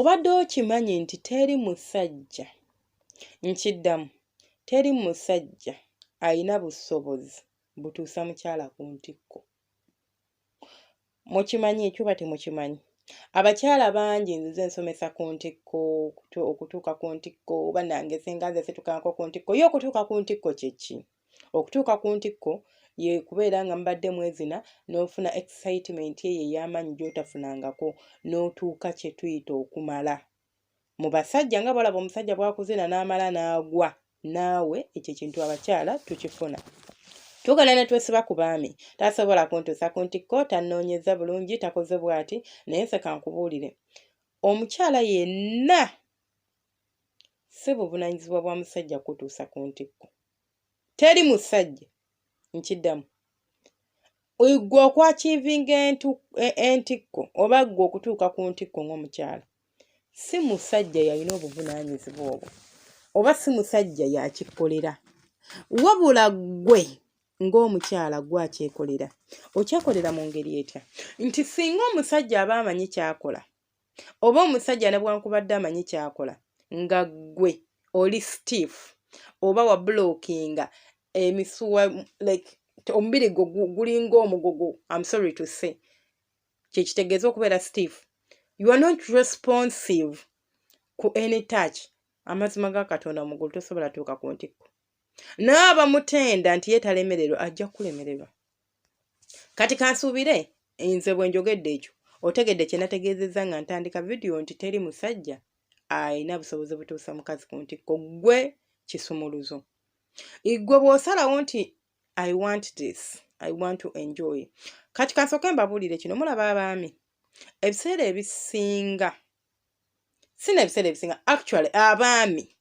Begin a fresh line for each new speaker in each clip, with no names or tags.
Obadde okimanyi nti teri musajja, nkiddamu, teri musajja alina busobozi butuusa mukyala ku ntikko. Mukimanyi ekyo oba temukimanyi? Abakyala bangi nzize nsomesa ku ntikko, okutuuka ku ntikko, oba nange singa nze situkanko ku ntikko. Ye okutuuka ku ntikko kye ki? Okutuuka ku ntikko ye kubeera nga mubadde mwezina n'ofuna excitement eyo ey'amaanyi gy'otafunangako n'otuuka kye tuyita okumala. Mu basajja nga bw'olaba omusajja bw'akuzina n'amala n'agwa, naawe ekyo ekintu abakyala tukifuna. Tugenda ne twesiba ku baami, tasobola kuntuusa ku ntikko, tannoonyeza bulungi, takoze bw'ati, naye nze kankubuulire. Omukyala yenna si buvunaanyizibwa bwa musajja kutuusa ku ntikko. Teri musajja, nkiddamu. Ggwe okwakiivinga entikko oba ggwe okutuuka ku ntikko ng'omukyala, si musajja yalina obuvunaanyizibwa obwo, oba si musajja yakikkolera, wabula ggwe ng'omukyala gwakyekolera. Okyekolera mu ngeri etya? Nti singa omusajja aba amanyi ky'akola, oba omusajja ne bwankubadde amanyi ky'akola, nga ggwe oli stiff oba wabbulookinga emisuwa, like omubiri gwo gulinga omugogo, I'm sorry to say, kye kitegeeza okubeera stiff, you are not responsive ku any touch, amazima ga Katonda omugulu tosobola tuuka ku ntikko. Naaba mutenda nti ye talemererwa, ajja kulemererwa. Kati kansuubire nze bwe njogedde ekyo otegedde kye nategeezezza nga ntandika vidiyo nti teri musajja alina busobozi butuusa mukazi ku ntikko. Ggwe kisumuluzo. Ggwe bw'osalawo nti I want this, I want to enjoy. Kati kansooke mbabuulire kino, mulaba abaami ebiseera ebisinga, si n'ebiseera ebisinga, actually abaami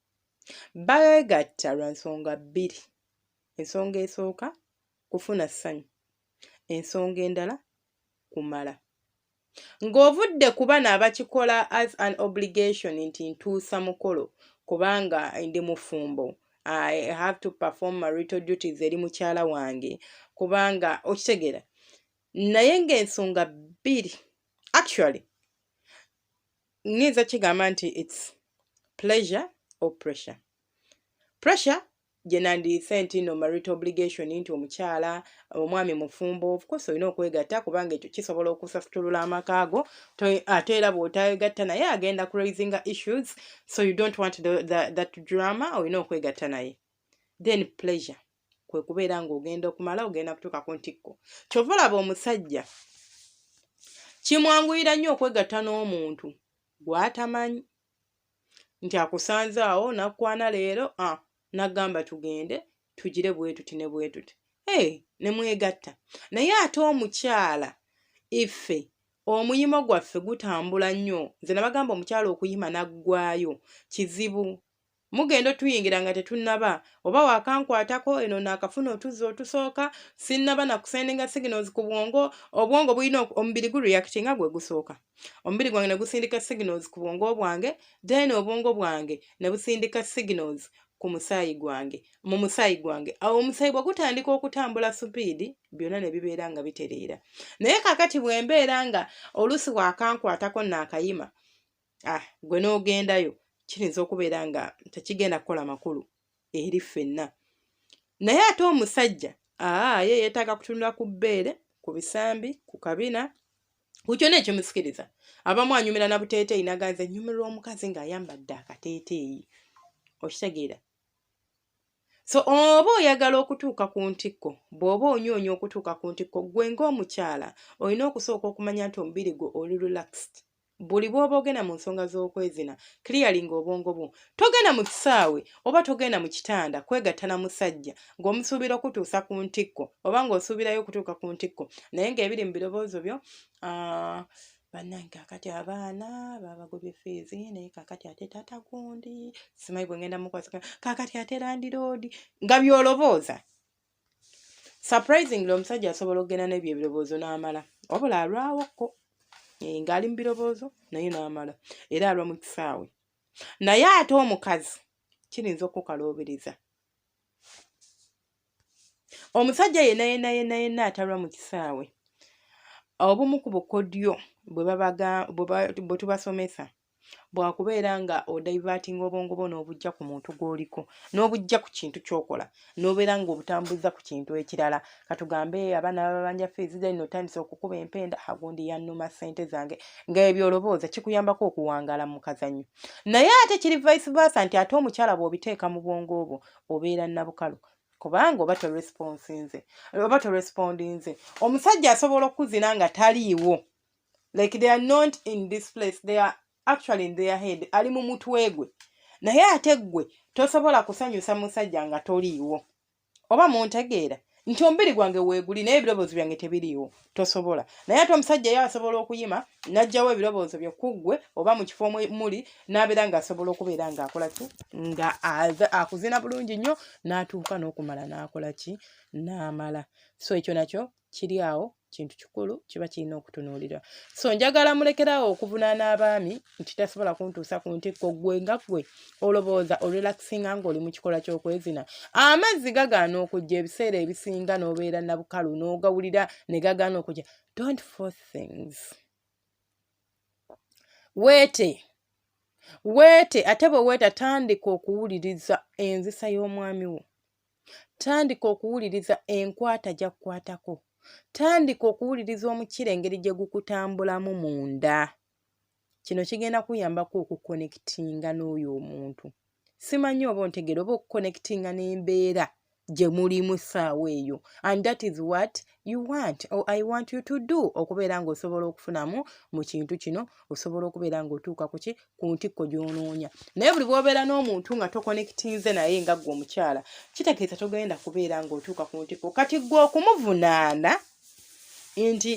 beegatta lwa nsonga bbiri. Ensonga esooka kufuna ssanyu, ensonga endala kumala. Ng'ovudde ku bano abakikola as an obligation nti ntuusa mukolo kubanga ndi mufumbo, I have to perform marital duties eri mukyala wange kubanga okitegeera. Naye ng'ensonga bbiri, actually nniza kigamba nti it's pleasure or pressure. Pressure gye nandiyise nti no marital obligation, nti omukyala omwami mufumbo, of course olina okwegatta kubanga ekyo kisobola okusasutulula amaka go, ate era bw'otayegatta naye agenda ku raising issues, so you don't want that drama, olina okwegatta naye. Then pleasure kwe kubeera ng'ogenda okumala, ogenda kutuuka ku ntikko. Kyova olaba omusajja kimwanguyira nnyo okwegatta n'omuntu gw'atamanyi nti akusanze awo nakwana leero, n'agamba tugende tugire bwe tuti ne bwe tuti. Ne mwegatta. Naye ate omukyala, iffe omuyimo gwaffe gutambula nnyo. Nze nabagamba omukyala okuyima n'aggwaayo kizibu. Mugenda tuyingira nga tetunnaba, oba wakankwatako eno naakafuna otuzzi otusooka, sinnaba na kusendinga signals ku bwongo, obwongo bulina omubiri gu reactinga gwe gusooka. Omubiri gwange ne gusindika signals ku bwongo bwange, then obwongo bwange ne busindika signals ku musaayi gwange, mu musaayi gwange. Awo omusaayi bwe gutandika okutambula supiidi, byonna ne bibeera nga bitereera. Naye kaakati bwe mbeera nga oluusi waakankwatako naakayima, gwe n'ogendayo, kiyinza okubeera nga tekigenda kukola makulu eri ffenna. Naye ate omusajja ye yeetaaga kutunula ku bbeere, ku bisambi, ku kabina, ku kyonna ekimusikiriza. Abamu anyumira na buteeteeyi n'aganze nnyumirwa omukazi ng'ayambadde akateeteeyi. Okitegeera? So oba oyagala okutuuka ku ntikko, bw'oba onyoonya okutuuka ku ntikko, ggwe ng'omukyala olina okusooka okumanya nti omubiri gwo oli relaxed. Buli bw'oba ogenda mu nsonga z'okwezina, clearing obwongo bwo. Togenda mu kisaawe oba togenda mu kitanda kwegatta na musajja ng'omusuubira okutuusa ku ntikko oba ng'osuubirayo okutuuka ku ntikko, naye ng'ebiri mu birowoozo byo, bannange kaakati abaana babagobye feezi, naye kaakati ate taata gundi simanyi bwe ngenda mukwasika, kaakati ate landiroodi, nga by'olobooza. Surprisingly omusajja asobola okugenda n'ebyo ebirowoozo n'amala, wabula alwawokko ng'ali mu birowoozo naye n'amala, era alwa mu kisaawe. Naye ate omukazi kiyinza okukalooberiza. Omusajja yenna atalwa mu kisaawe, obumu ku bukodyo bwe tubasomesa bwakubeera nga odaivatinga obwongo bwo n'obujja ku muntu gw'oliko n'obujja ku kintu ky'okola n'obeera ng'obutambuza ku kintu ekirala katugambe abaana babanja fees then notandisa okukuba empenda agundi yannuma ssente zange ng'ebyo olowooza kikuyambako okuwangaala mu kazannyo naye ate kiri vice versa nti ate omukyala bw'obiteeka mu bwongo obwo obeera nabukalu kubanga oba torespondinze omusajja asobola okuzina nga taliiwo like they are not in this place they are actually in their head ali mu mutwe gwe naye ate gwe tosobola kusanyusa musajja nga toliiwo oba muntegeera nti omubiri gwange weeguli naye ebirowoozo byange tebiriiwo tosobola naye ate omusajja ye asobola okuyima n'ajjawo ebirowoozo bye kuggwe oba mu kifo muli n'abeera ng'asobola okubeera ng'akola ki nga akuzina bulungi nnyo n'atuuka n'okumala n'akola ki n'amala so ekyo nakyo kiri awo kintu kikulu kiba kirina okutunuulirwa so njagala mulekerawo okuvunaana abaami nti tasobola kuntuusa ku ntikko gwe nga gwe olowooza orelaxinga ng'oli mu kikola ky'okwezina amazzi gagaana okujja ebiseera ebisinga n'obeera nabukalu n'ogawulira ne gagaana okujja don't force things weete ate bwe weeta tandika okuwuliriza enzisa y'omwami wo tandika okuwuliriza enkwata gy'akkwatako tandika okuwuliriza omukira engeri gye gukutambulamu munda kino kigenda kuyambako okukonekitinga n'oyo omuntu simanyi oba ontegeera oba okukonekitinga n'embeera gye mulimu ssaawa eyo and that is what you want or I want you to do okubeera ng'osobola okufunamu mu kintu kino osobola okubeera ng'otuuka ku ntikko gy'onoonya naye buli bw'obeera n'omuntu nga tokonekitinze naye nga ggwe omukyala kitegeeza togenda kubeera ng'otuuka ku ntikko kati ggwe okumuvunaana nti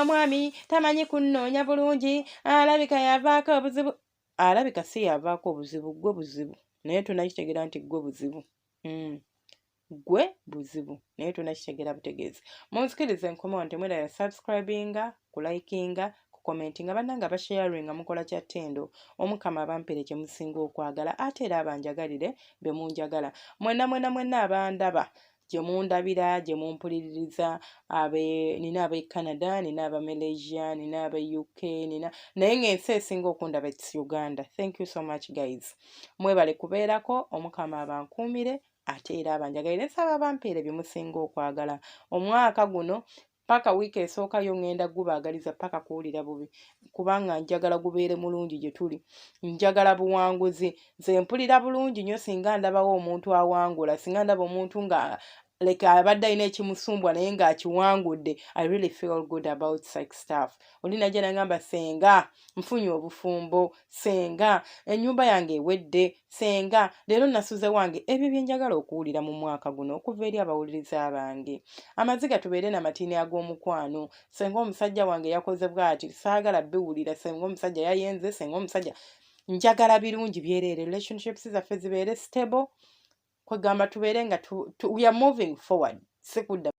mwami tamanyi kunnoonya bulungi alabika yavaako obuzibu alabika si yavaako obuzibu gwe buzibu naye tonakitegeera nti gwe buzibu gwe buzibu naye tonakitegeera butegeezi munzikirize nkomewo nti temweraba subscribinga kulikinga kukomentinga bannanga basharinga mukola kya ttendo omukama abampere kye musinga okwagala ate era abanjagalire be munjagala mwenna abandaba gye mundabira gye mumpuliririza nina ab'e Canada nina aba Malaysia nina aba UK naye ng'ensi esinga okundaba it's Uganda. Thank you so much guys mwebale kubeerako omukama abankuumire ate era abanjagalire nsaba abampeere bye musinga okwagala omwaka guno paka wiiki esookayo ngenda gubaagaliza paka kuwulira bubi kubanga njagala gubeere mulungi gye tuli njagala buwanguzi nze mpulira bulungi nnyo singa ndabawo omuntu awangula singa ndaba omuntu nga like abadde alina ekimusumbwa naye ng'akiwangudde I really feel good about such stuff oli najja nagamba senga nfunye obufumbo senga ennyumba yange ewedde senga leero nasuze wange ebyo bye njagala okuwulira mu mwaka guno okuva eri abawuliriza bange amaziga tubeere n'amatiini ag'omukwano senga omusajja wange yakoze bw'ati saagala biwulira senga omusajja yayenze senga omusajja njagala birungi byereere relationships zaffe zibeere stable kwegamba tubeere nga we are moving forward sekudda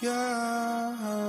Yeah.